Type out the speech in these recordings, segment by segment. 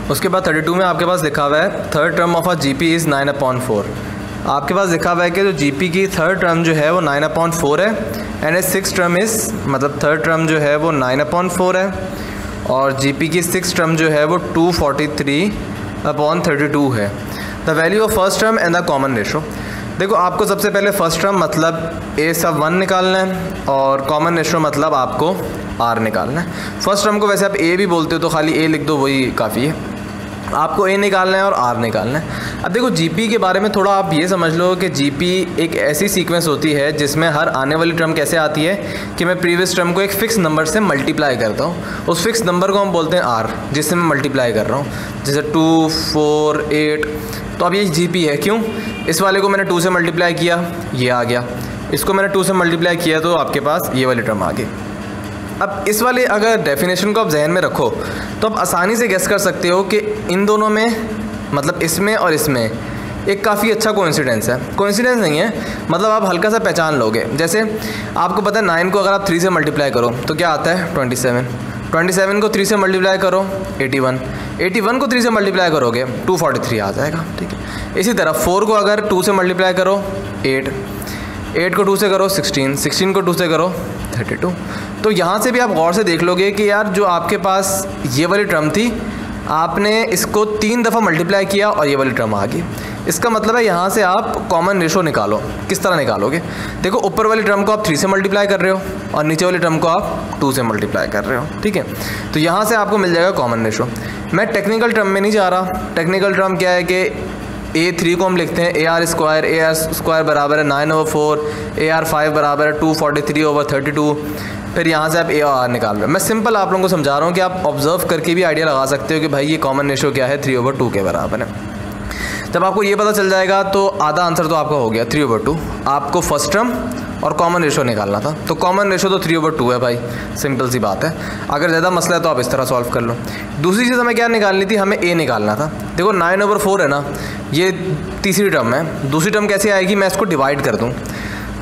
उसके बाद 32 में आपके पास लिखा हुआ है third term of a GP is 9/4। आपके पास लिखा हुआ है कि जो जीपी की थर्ड टर्म जो है वो 9/4 है and A six term is, मतलब थर्ड टर्म जो है वो 9/4 है और जीपी की सिक्स टर्म जो है वो 243/32 है। The value of first term and the common ratio. देखो आपको सबसे पहले फर्स्ट टर्म मतलब ए सब 1 निकालना है और कॉमन रेशो मतलब आपको आर निकालना है। फर्स्ट टर्म को वैसे आप ए भी बोलते हो तो खाली ए लिख दो, वही काफ़ी है। आपको ए निकालना है और आर निकालना है। अब देखो जीपी के बारे में थोड़ा आप ये समझ लो कि जीपी एक ऐसी सीक्वेंस होती है जिसमें हर आने वाली टर्म कैसे आती है कि मैं प्रीवियस टर्म को एक फ़िक्स नंबर से मल्टीप्लाई करता हूँ। उस फिक्स नंबर को हम बोलते हैं आर, जिससे मैं मल्टीप्लाई कर रहा हूँ, जैसे 2, 4, 8। तो अब ये जीपी है। क्यों? इस वाले को मैंने 2 से मल्टीप्लाई किया, ये आ गया। इसको मैंने 2 से मल्टीप्लाई किया तो आपके पास ये वाली टर्म आ गई। अब इस वाले अगर डेफिनेशन को आप जहन में रखो तो आप आसानी से गेस कर सकते हो कि इन दोनों में, मतलब इसमें और इसमें एक काफ़ी अच्छा कोइंसिडेंस है। कोइंसिडेंस नहीं है, मतलब आप हल्का सा पहचान लोगे। जैसे आपको पता है 9 को अगर आप 3 से मल्टीप्लाई करो तो क्या आता है 27। 27 को 3 से मल्टीप्लाई करो 81। 81 को 3 से मल्टीप्लाई करोगे 243 आ जाएगा। ठीक है। इसी तरह 4 को अगर 2 से मल्टीप्लाई करो 8, 8 को 2 से करो 16, 16 को 2 से करो 32। तो यहाँ से भी आप गौर से देख लोगे कि यार जो आपके पास ये वाली टर्म थी, आपने इसको 3 दफ़ा मल्टीप्लाई किया और ये वाली टर्म आ गई। इसका मतलब है यहाँ से आप कॉमन रेशो निकालो। किस तरह निकालोगे? देखो ऊपर वाली टर्म को आप 3 से मल्टीप्लाई कर रहे हो और नीचे वाली टर्म को आप 2 से मल्टीप्लाई कर रहे हो। ठीक है। तो यहाँ से आपको मिल जाएगा कॉमन रेशो। मैं टेक्निकल टर्म में नहीं जा रहा। टेक्निकल टर्म क्या है कि A3 को हम लिखते हैं AR² बराबर है 9/4, AR5 बराबर है 243/32। फिर यहाँ से आप A और R निकाल रहे हो। मैं सिंपल आप लोगों को समझा रहा हूँ कि आप ऑब्जर्व करके भी आइडिया लगा सकते हो कि भाई ये कॉमन रेशो क्या है, 3/2 के बराबर है। जब आपको ये पता चल जाएगा तो आधा आंसर तो आपका हो गया 3/2। आपको फर्स्ट टर्म और कॉमन रेशो निकालना था, तो कॉमन रेशो तो 3/2 है भाई, सिंपल सी बात है। अगर ज़्यादा मसला है तो आप इस तरह सॉल्व कर लो। दूसरी चीज़ हमें क्या निकालनी थी? हमें A निकालना था। देखो 9/4 है ना, ये तीसरी टर्म है। दूसरी टर्म कैसे आएगी? मैं इसको डिवाइड कर दूँ।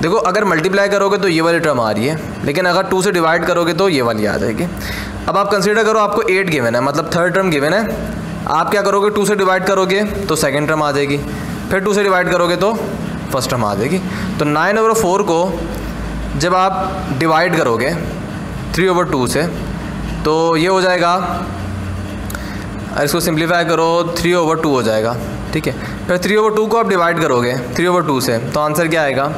देखो अगर मल्टीप्लाई करोगे तो ये वाली टर्म आ रही है, लेकिन अगर 2 से डिवाइड करोगे तो ये वाली आ जाएगी। अब आप कंसीडर करो आपको 8 गिवन है, मतलब थर्ड टर्म गिवन है। आप क्या करोगे? 2 से डिवाइड करोगे तो सेकंड टर्म आ जाएगी, फिर 2 से डिवाइड करोगे तो फर्स्ट टर्म आ जाएगी। तो 9/4 को जब आप डिवाइड करोगे 3/2 से तो ये हो जाएगा, इसको सिंप्लीफाई करो 3/2 हो जाएगा। ठीक है। फिर 3/2 को आप डिवाइड करोगे 3/2 से तो आंसर क्या आएगा?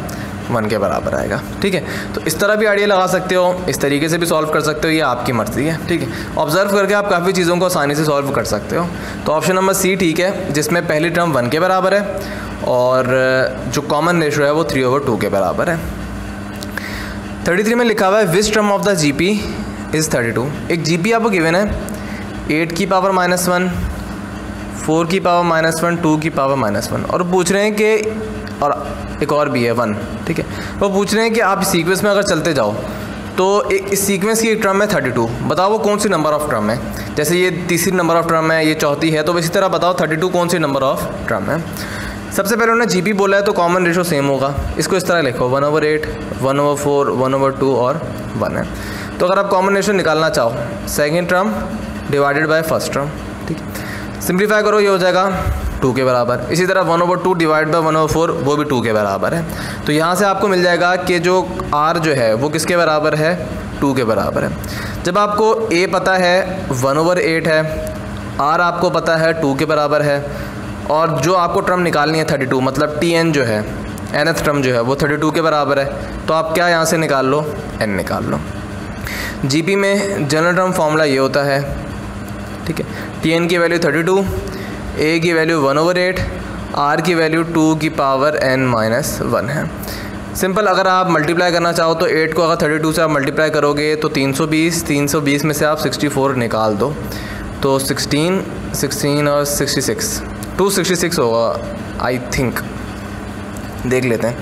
1 के बराबर आएगा। ठीक है। तो इस तरह भी आइडिया लगा सकते हो, इस तरीके से भी सॉल्व कर सकते हो, ये आपकी मर्ज़ी है। ठीक है। ऑब्जर्व करके आप काफ़ी चीज़ों को आसानी से सॉल्व कर सकते हो। तो ऑप्शन नंबर C ठीक है, जिसमें पहली टर्म 1 के बराबर है और जो कॉमन रेशो है वो 3/2 के बराबर है। 33 में लिखा हुआ है which term of the GP is 32। एक GP आपको गिवन है 8 की पावर -1, 4 की पावर -1, 2 की पावर -1 और पूछ रहे हैं कि, और एक और भी है 1। ठीक है। वो पूछ रहे हैं कि आप सीक्वेंस में अगर चलते जाओ तो इस सीक्वेंस की एक टर्म है 32। बताओ वो कौन सी नंबर ऑफ़ टर्म है? जैसे ये तीसरी नंबर ऑफ़ टर्म है, ये चौथी है, तो इसी तरह बताओ 32 कौन सी नंबर ऑफ़ टर्म है। सबसे पहले उन्होंने GP बोला है तो कॉमन रेशो सेम होगा। इसको इस तरह लिखो 1/8, 1/4, 1/2 और 1 है। तो अगर आप कॉमन रेशो निकालना चाहो, second term divided by first term. ठीक है। सिंप्लीफाई करो, ये हो जाएगा 2 के बराबर। इसी तरह 1/2 डिवाइड बाय 1/4 वो भी 2 के बराबर है। तो यहाँ से आपको मिल जाएगा कि जो R जो है वो किसके बराबर है? 2 के बराबर है। जब आपको A पता है 1/8 है, R आपको पता है 2 के बराबर है और जो आपको टर्म निकालनी है 32, मतलब TN जो है, nth टर्म जो है वो 32 के बराबर है। तो आप क्या यहाँ से निकाल लो? N निकाल लो। GP में जनरल टर्म फॉर्मूला ये होता है। ठीक है। TN की वैल्यू 32, A की वैल्यू 1/8, R की वैल्यू 2 की पावर n-1 है। सिंपल अगर आप मल्टीप्लाई करना चाहो तो 8 को अगर 32 से आप मल्टीप्लाई करोगे तो 320 में से आप 64 निकाल दो तो 16 और 66, 266 होगा आई थिंक, देख लेते हैं।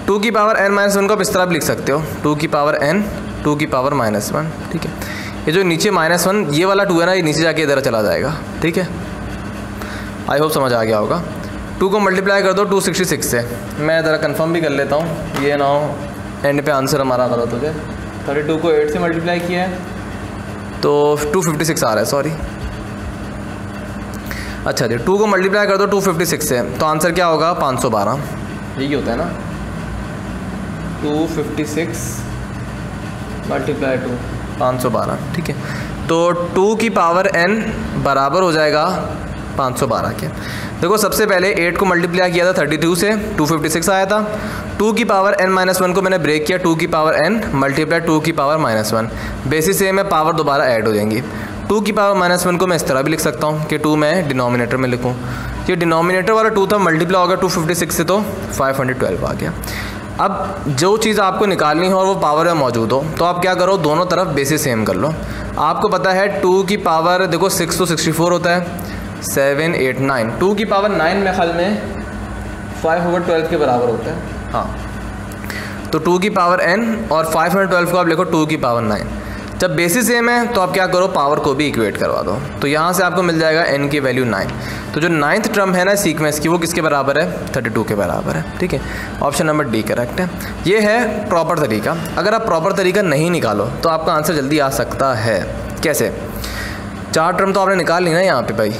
2 की पावर n-1 को आप इस तरह भी लिख सकते हो, 2 की पावर n, 2 की पावर -1। ठीक है। ये जो नीचे -1 ये वाला 2 है ना, ये नीचे जाके इधर चला जाएगा। ठीक है। आई होप समझ आ गया होगा। 2 को मल्टीप्लाई कर दो 266 से। मैं ज़रा कंफर्म भी कर लेता हूँ, ये ना हो एंड पे आंसर हमारा गलत हो जाए। 32 को 8 से मल्टीप्लाई किया है तो 256 आ रहा है, सॉरी अच्छा जी, 2 को मल्टीप्लाई कर दो 256 से, तो आंसर क्या होगा 512। यही होता है ना, 256 मल्टीप्लाई 2 512, ठीक है। तो 2 की पावर n बराबर हो जाएगा 512 के। देखो सबसे पहले 8 को मल्टीप्लाई किया था 32 से, 256 आया था। 2 की पावर n-1 को मैंने ब्रेक किया, 2 की पावर n मल्टीप्लाई 2 की पावर -1, बेसिस सेम है, पावर दोबारा ऐड हो जाएंगी। 2 की पावर -1 को मैं इस तरह भी लिख सकता हूँ कि 2 मैं डिनोमिनेटर में लिखूँ। ये डिनोमिनेटर वाला 2 था, मल्टीप्लाई हो गया 256 से तो 512 आ गया। अब जो चीज़ आपको निकालनी हो और वो पावर में मौजूद हो, तो आप क्या करो, दोनों तरफ बेसिस सेम कर लो। आपको पता है 2 की पावर देखो 6 तो 64 होता है, 7 8 9, 2 की पावर 9 में ख्याल में 5/12 के बराबर होता है। हाँ, तो 2 की पावर n और 5/12 को आप लिखो 2 की पावर 9। जब बेसिस सेम है तो आप क्या करो, पावर को भी इक्वेट करवा दो, तो यहाँ से आपको मिल जाएगा n की वैल्यू 9। तो जो 9th टर्म है ना सीक्वेंस की, वो किसके बराबर है, 32 के बराबर है, ठीक है। ऑप्शन नंबर डी करेक्ट है। ये है प्रॉपर तरीका। अगर आप प्रॉपर तरीका नहीं निकालो तो आपका आंसर जल्दी आ सकता है। कैसे, 4 टर्म तो आपने निकाल ली ना यहाँ पे भाई,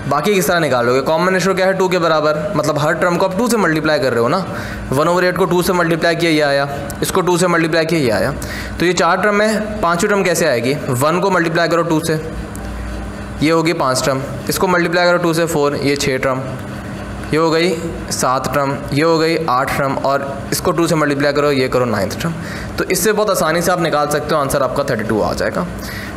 बाकी किस तरह निकालोगे। कॉमन रेशियो क्या है, 2 के बराबर, मतलब हर टर्म को आप 2 से मल्टीप्लाई कर रहे हो ना। 1/8 को 2 से मल्टीप्लाई किया, ये आया, इसको 2 से मल्टीप्लाई किया, ये आया। तो ये 4 टर्म है, 5वीं टर्म कैसे आएगी, 1 को मल्टीप्लाई करो 2 से, ये होगी 5 टर्म, इसको मल्टीप्लाई करो 2 से 4, ये 6 टर्म, ये हो गई 7 टर्म, ये हो गई 8 टर्म, और इसको 2 से मल्टीप्लाई करो, ये करो 9th टर्म। तो इससे बहुत आसानी से आप निकाल सकते हो, आंसर आपका 32 आ जाएगा।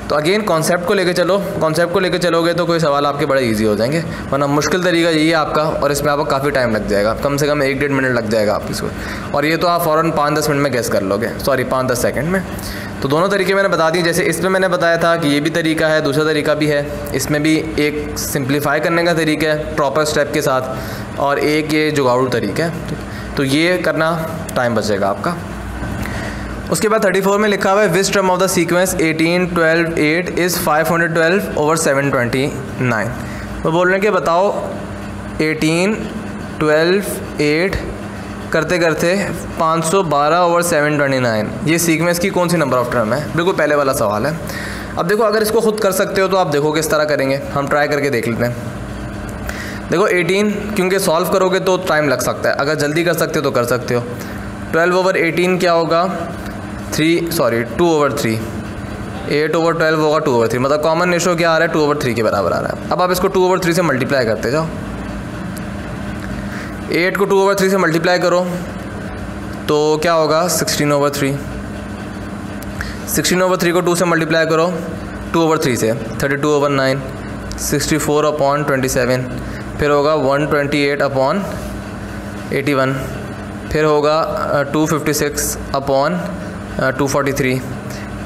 तो अगेन कॉन्सेप्ट को लेके चलो, कॉन्सेप्ट को लेके चलोगे तो कोई सवाल आपके बड़े इजी हो जाएंगे, वरना मुश्किल तरीका यही है आपका, और इसमें आपको काफ़ी टाइम लग जाएगा, कम से कम 1-1.5 मिनट लग जाएगा आप इसको, और ये तो आप फ़ौरन 5-10 मिनट में गेस कर लोगे, सॉरी 5-10 सेकंड में। तो दोनों तरीके मैंने बता दिए। जैसे इसमें मैंने बताया था कि ये भी तरीका है, दूसरा तरीका भी है, इसमें भी एक सिंप्लीफाई करने का तरीका है प्रॉपर स्टेप के साथ, और एक ये जुगाड़ू तरीका है। तो ये करना टाइम बचेगा आपका। उसके बाद 34 में लिखा हुआ है which term of the sequence 18 12 8 is 512/729। वो बोल रहे हैं कि बताओ 18 12 8 करते करते 512/729 ये सीक्वेंस की कौन सी नंबर ऑफ टर्म है। बिल्कुल पहले वाला सवाल है। अब देखो अगर इसको खुद कर सकते हो तो आप देखो किस तरह करेंगे, हम ट्राई करके देख लेते हैं। देखो 18 क्योंकि सॉल्व करोगे तो टाइम लग सकता है, अगर जल्दी कर सकते हो तो कर सकते हो। 12/18 क्या होगा, 2/3। 8/12 होगा 2/3, मतलब कॉमन रेशियो क्या आ रहा है 2/3 के बराबर आ रहा है। अब आप इसको 2/3 से मल्टीप्लाई करते जाओ, 8 को 2/3 से मल्टीप्लाई करो तो क्या होगा 16/3। 16/3 को 2 से मल्टीप्लाई करो 2/3 से 32/9, 64/27, फिर होगा 128/81, फिर होगा 256/243,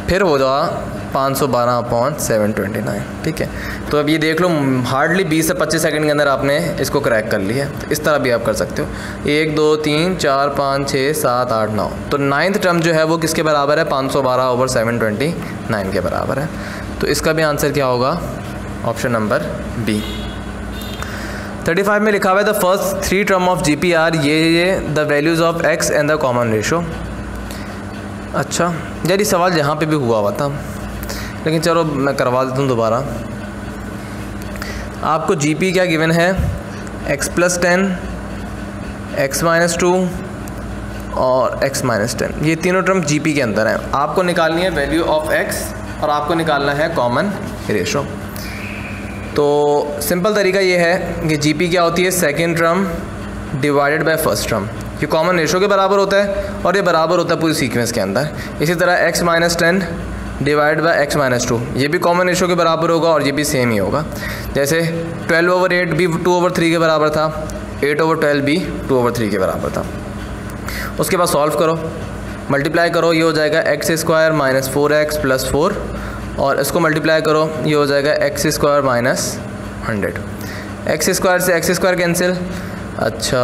फिर हो जाएगा 512/729। ठीक है, तो अब ये देख लो हार्डली 20 से 25 सेकंड के अंदर आपने इसको क्रैक कर लिया है। तो इस तरह भी आप कर सकते हो, 1 2 3 4 5 6 7 8 9। तो 9th टर्म जो है वो किसके बराबर है, 512/729 के बराबर है। तो इसका भी आंसर क्या होगा, ऑप्शन नंबर बी। 35 में लिखा हुआ है the first 3 term of GPR ये the values of x and the common ratio. अच्छा यार ये सवाल यहाँ पे भी हुआ था, लेकिन चलो मैं करवा देता हूँ दोबारा। आपको GP क्या गिवन है, x+10, x-2 और x-10, ये तीनों टर्म GP के अंदर हैं। आपको निकालनी है वैल्यू ऑफ x और आपको निकालना है कॉमन रेशो। तो सिंपल तरीका ये है कि GP क्या होती है, second term divided by first term. ये कॉमन रेशो के बराबर होता है और ये बराबर होता है पूरी सीक्वेंस के अंदर। इसी तरह x-10 डिवाइड बाय x-2, ये भी कॉमन रेशो के बराबर होगा और ये भी सेम ही होगा। जैसे 12/8 भी 2/3 के बराबर था, 8/12 भी 2/3 के बराबर था। उसके बाद सॉल्व करो, मल्टीप्लाई करो, ये हो जाएगा x² - 4x + 4, और इसको मल्टीप्लाई करो, ये हो जाएगा x² - 100। x² से x² कैंसिल, अच्छा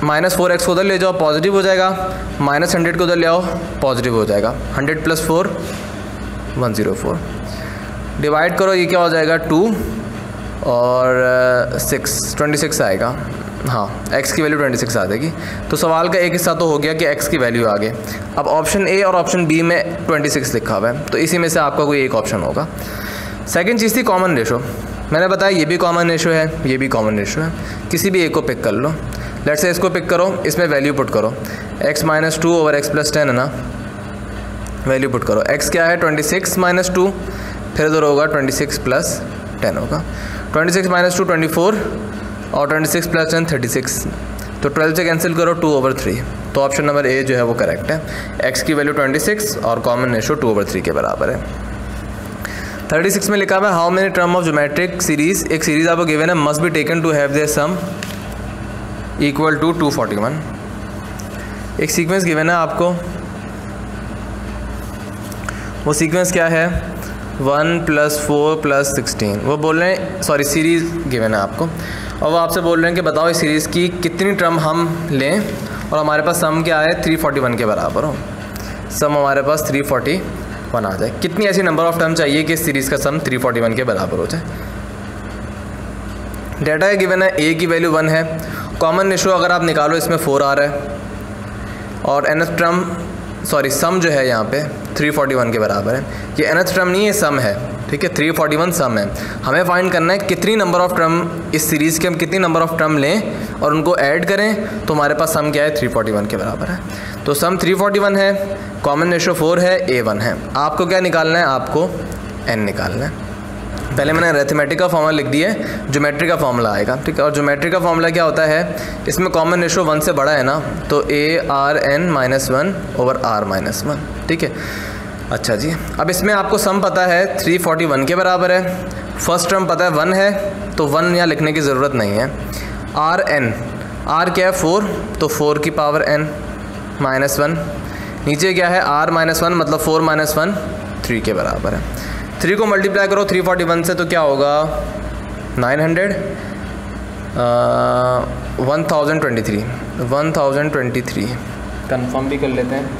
-4x को उधर ले जाओ पॉजिटिव हो जाएगा, -100 को उधर ले आओ पॉजिटिव हो जाएगा। 100 + 4 104, डिवाइड करो, ये क्या हो जाएगा 2 और 6 26 आएगा। हाँ x की वैल्यू 26 आ जाएगी। तो सवाल का एक हिस्सा तो हो गया कि x की वैल्यू आ गई। अब ऑप्शन ए और ऑप्शन बी में 26 लिखा हुआ है, तो इसी में से आपका कोई एक ऑप्शन होगा। सेकंड चीज़ थी कॉमन रेशो। मैंने बताया ये भी कॉमन रेशो है, ये भी कॉमन रेशो है, किसी भी एक को पिक कर लो। लेट्स से इसको पिक करो, इसमें वैल्यू पुट करो, x - 2 ओवर x + 10 है ना, वैल्यू पुट करो। x क्या है 26 - 2, फिर इधर होगा 26 + 10 होगा, 26 - 2 24 और 26 + 10 36, तो 12 से कैंसिल करो 2/3, तो ऑप्शन नंबर ए जो है वो करेक्ट है। x की वैल्यू 26 और कॉमन रेशो 2/3 के बराबर है। 36 में लिखा हुआ है how many term of geometric series, एक सीरीज आपको गिवन है, must be taken to have their sum equal to 241। एक सीक्वेंस गिवन है आपको, वो सीक्वेंस क्या है 1 + 4 + 16, वो बोल रहे हैं, सॉरी सीरीज़ गिवन है आपको, और वो आपसे बोल रहे हैं कि बताओ इस सीरीज़ की कितनी टर्म हम लें और हमारे पास सम क्या है 341 के बराबर हो, सम हमारे पास 341 आ जाए। कितनी ऐसी नंबर ऑफ टर्म चाहिए कि इस सीरीज़ का सम 341 के बराबर हो जाए। डेटा है गिवन है, ए की वैल्यू 1 है, कॉमन रेशो अगर आप निकालो इसमें 4 आ रहा है, और nth टर्म सॉरी सम जो है यहाँ पे 341 के बराबर है। ये nth टर्म नहीं है, सम है, ठीक है, 341 सम है। हमें फाइंड करना है कितनी नंबर ऑफ टर्म इस सीरीज़ के हम कितनी नंबर ऑफ टर्म लें और उनको ऐड करें, तो हमारे पास सम क्या है 341 के बराबर है। तो सम 341 है, कॉमन रेशो 4 है, A1 है। आपको क्या निकालना है, आपको n निकालना है। पहले मैंने अरिथमेटिक का फॉर्मूला लिख दिया है, ज्योमेट्री का फॉर्मूला आएगा, ठीक है। और ज्योमेट्री का फॉर्मूला क्या होता है, इसमें कॉमन रेशो 1 से बड़ा है ना, तो ARn - 1 ओवर R - 1, ठीक है। अच्छा जी, अब इसमें आपको सम पता है 341 के बराबर है, फर्स्ट टर्म पता है 1 है, तो 1 यहाँ लिखने की ज़रूरत नहीं है। Rn, R क्या है 4, तो 4 की पावर n - 1, नीचे क्या है R - 1 मतलब 4 - 1 3 के बराबर है। 3 को मल्टीप्लाई करो 341 से तो क्या होगा 900 1023 कंफर्म भी कर लेते हैं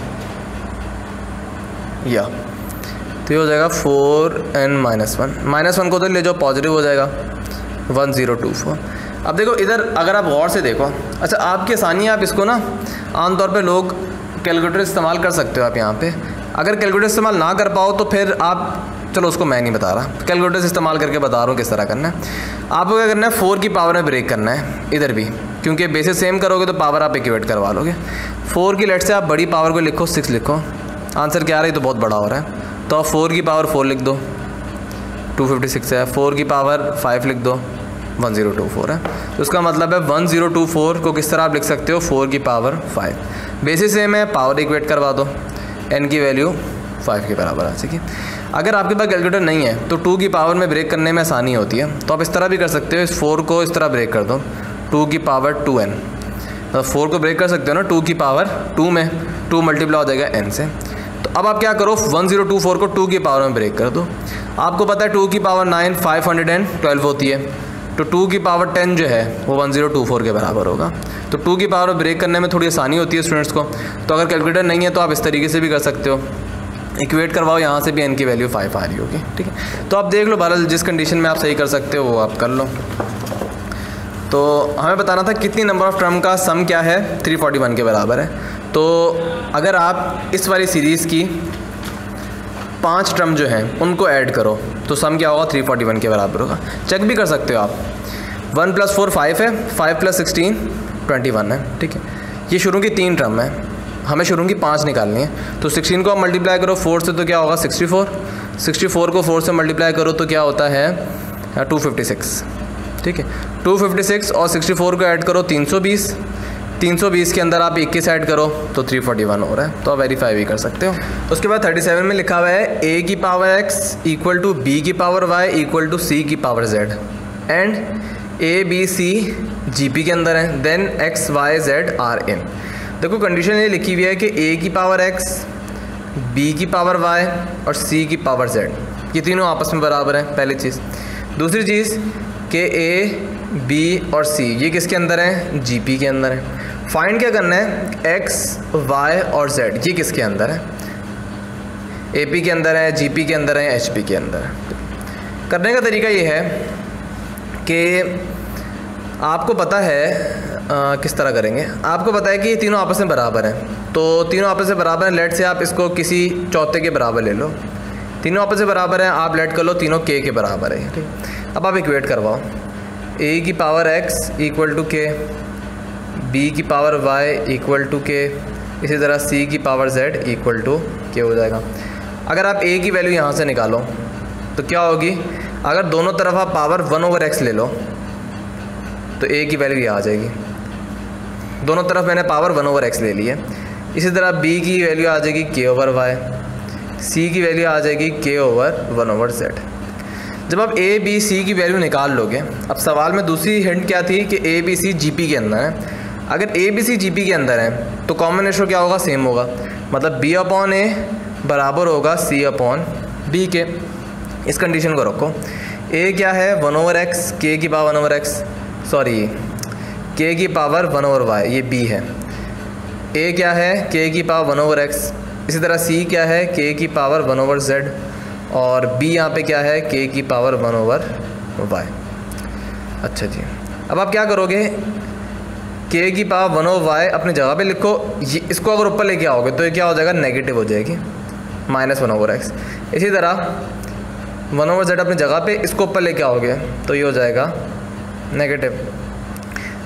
या, तो ये हो जाएगा 4n - 1 को तो ले जाओ पॉजिटिव हो जाएगा 1024। अब देखो इधर अगर आप गौर से देखो, अच्छा आपकी आसानी आप इसको ना आमतौर पे लोग कैलकुलेटर इस्तेमाल कर सकते हो आप यहाँ पे। अगर कैलकुलेटर इस्तेमाल ना कर पाओ तो फिर आप, चलो उसको मैं नहीं बता रहा, कैलकुलेटर से इस्तेमाल करके बता रहा हूँ किस तरह करना है। आपको क्या करना है 4 की पावर में ब्रेक करना है इधर भी, क्योंकि बेसिस सेम करोगे तो पावर आप इक्वेट करवा लोगे। 4 की लेट से आप बड़ी पावर को लिखो 6 लिखो, आंसर क्या आ रहा है, तो बहुत बड़ा हो रहा है, तो आप 4 की पावर 4 लिख दो 256 है, 4 की पावर 5 लिख दो 1024 है। तो उसका मतलब है 1024 को किस तरह आप लिख सकते हो 4 की पावर 5, बेसिस सेम है, पावर इक्वेट करवा दो, n की वैल्यू 5 के बराबर आ जाएगी। अगर आपके पास कैलकुलेटर नहीं है तो 2 की पावर में ब्रेक करने में आसानी होती है, तो आप इस तरह भी कर सकते हो, इस 4 को इस तरह ब्रेक कर दो 2 की पावर 2n, तो 4 को ब्रेक कर सकते हो ना 2 की पावर 2 में, 2 मल्टीप्लाई हो जाएगा n से। तो अब आप क्या करो 1024 को 2 की पावर में ब्रेक कर दो। आपको पता है 2 की पावर 9 512 होती है, तो 2 की पावर 10 जो है वो 1024 के बराबर होगा। तो 2 की पावर में ब्रेक करने में थोड़ी आसानी होती है स्टूडेंट्स को, तो अगर कैलकुलेटर नहीं है तो आप इस तरीके से भी कर सकते हो, इक्वेट करवाओ, यहाँ से भी n की वैल्यू 5 आ रही होगी, ठीक है। तो आप देख लो बहरहाल जिस कंडीशन में आप सही कर सकते हो वो आप कर लो। तो हमें बताना था कितनी नंबर ऑफ टर्म का सम क्या है 341 के बराबर है। तो अगर आप इस वाली सीरीज़ की 5 टर्म जो हैं उनको ऐड करो तो सम क्या होगा 341 के बराबर होगा। चेक भी कर सकते हो आप, 1 + 4 5 है, 5 + 16 21 है, ठीक है। ये शुरू की 3 टर्म है, हमें शुरू की 5 निकालनी है, तो 16 को आप मल्टीप्लाई करो 4 से तो क्या होगा 64, 64 को 4 से मल्टीप्लाई करो तो क्या होता है 256, ठीक है। 256 और 64 को ऐड करो 320, 320 के अंदर आप 21 ऐड करो तो 341 हो रहा है, तो आप वेरीफाई भी कर सकते हो। उसके बाद 37 में लिखा हुआ है a की power x equal to b की power y equal to c की power z and a b c gp के अंदर है, then x y z r in। देखो कंडीशन ये लिखी हुई है कि a की पावर x, b की पावर y और c की पावर z, ये तीनों आपस में बराबर हैं, पहली चीज़। दूसरी चीज़ कि a b और c ये किसके अंदर है gp के अंदर है। फाइंड क्या करना है x y और z ये किसके अंदर है, AP के अंदर है, GP के अंदर है, HP के अंदर है। करने का तरीका ये है कि आपको पता है किस तरह करेंगे, आपको पता है कि ये तीनों आपस में बराबर हैं, तो तीनों आपस में बराबर हैं। लेट से आप इसको किसी चौथे के बराबर ले लो, तीनों आपस में बराबर हैं, आप लेट कर लो तीनों के बराबर है, ठीक। अब आप इक्वेट करवाओ, ए की पावर एक्स इक्वल टू के, बी की पावर वाई इक्वल टू के, इसी तरह सी की पावर जेड इक्वल टू के हो जाएगा। अगर आप ए की वैल्यू यहाँ से निकालो तो क्या होगी, अगर दोनों तरफ आप पावर 1/x ले लो तो ए की वैल्यू यहाँ आ जाएगी, दोनों तरफ मैंने पावर 1/x ले ली है। इसी तरह बी की वैल्यू आ जाएगी k/y, सी की वैल्यू आ जाएगी k/1/z। जब आप ए बी सी की वैल्यू निकाल लोगे, अब सवाल में दूसरी हिंट क्या थी कि A B C G P के अंदर है। अगर A B C G P के अंदर है तो कॉमन रेशो क्या होगा, सेम होगा, मतलब b/a बराबर होगा c/b के। इस कंडीशन को रखो, a क्या है 1/x, k की पावर 1/x, सॉरी k की पावर 1/y, ये b है। a क्या है k की पावर 1/x, इसी तरह c क्या है k की पावर 1/z, और b यहाँ पे क्या है k की पावर 1/y। अच्छा जी, अब आप क्या करोगे, k की पावर 1/y अपनी जगह पे लिखो, ये इसको अगर ऊपर लेके आओगे तो ये क्या हो जाएगा, नेगेटिव हो जाएगी, -1/x। इसी तरह 1/z अपनी जगह पे, इसको ऊपर लेके आओगे तो ये हो जाएगा नेगेटिव।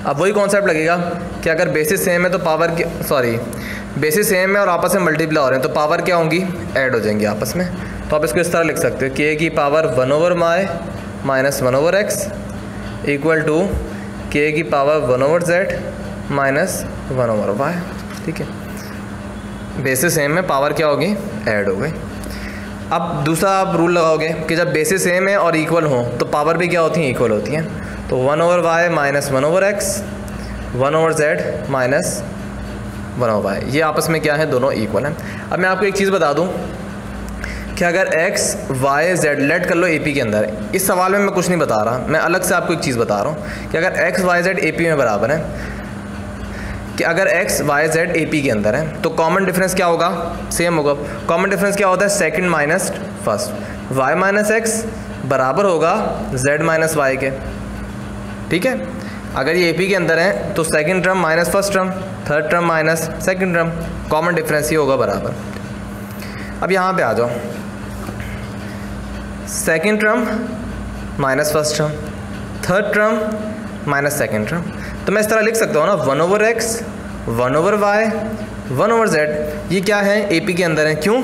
अब वही कॉन्सेप्ट लगेगा कि अगर बेसिस सेम है तो पावर की, सॉरी बेसिस सेम है और आपस में मल्टीप्लाई हो रहे हैं तो पावर क्या होंगी, ऐड हो जाएंगी आपस में। तो आप इसको इस तरह लिख सकते हो, k की power 1/y minus 1/x equal to k की पावर 1/z माइनस 1/y, ठीक है। बेसिस सेम है, पावर क्या होगी, ऐड हो गई। अब दूसरा आप रूल लगाओगे कि जब बेसिस सेम है और इक्वल हो तो पावर भी क्या होती हैं, इक्वल होती हैं। तो 1/y minus 1/x 1/z minus 1/y, ये आपस में क्या है, दोनों इक्वल हैं। अब मैं आपको एक चीज़ बता दूं कि अगर x y z लेट कर लो AP के अंदर, इस सवाल में मैं कुछ नहीं बता रहा, मैं अलग से आपको एक चीज़ बता रहा हूँ कि अगर x y z AP में बराबर है, कि अगर x y z AP के अंदर है तो कॉमन डिफरेंस क्या होगा, सेम होगा। कॉमन डिफरेंस क्या होता है, second minus first, y minus x बराबर होगा z माइनस वाई के, ठीक है। अगर ये AP के अंदर है तो second term minus first term, third term minus second term, common difference ही होगा बराबर। अब यहाँ पे आ जाओ, second term minus first term, third term minus second term, तो मैं इस तरह लिख सकता हूँ ना, 1/x 1/y 1/z, ये क्या है, AP के अंदर है। क्यों,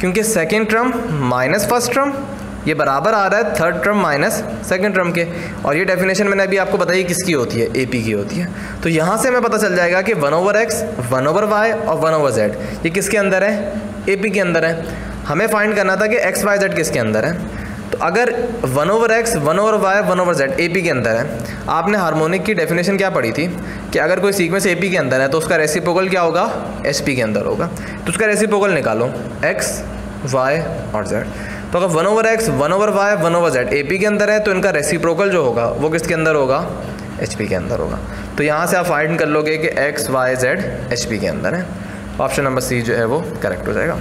क्योंकि second term minus first term ये बराबर आ रहा है third term minus second term के, और ये डेफिनेशन मैंने अभी आपको बताई किसकी होती है, AP की होती है। तो यहाँ से हमें पता चल जाएगा कि 1/x 1/y और 1/z ये किसके अंदर है, AP के अंदर है। हमें फाइंड करना था कि x y z किसके अंदर है। तो अगर 1/x 1/y 1/z AP के अंदर है, आपने हार्मोनिक की डेफिनेशन क्या पढ़ी थी कि अगर कोई सीक्वेंस AP के अंदर है तो उसका रेसिप्रोकल क्या होगा, SP के अंदर होगा। तो उसका रेसिप्रोकल निकालो, x y और z। तो अगर 1/x 1/y 1/z AP के अंदर है तो इनका रेसिप्रोकल जो होगा वो किसके अंदर होगा, HP के अंदर होगा। तो यहाँ से आप फाइंड कर लोगे कि x y z HP के अंदर है। ऑप्शन नंबर C जो है वो करेक्ट हो जाएगा।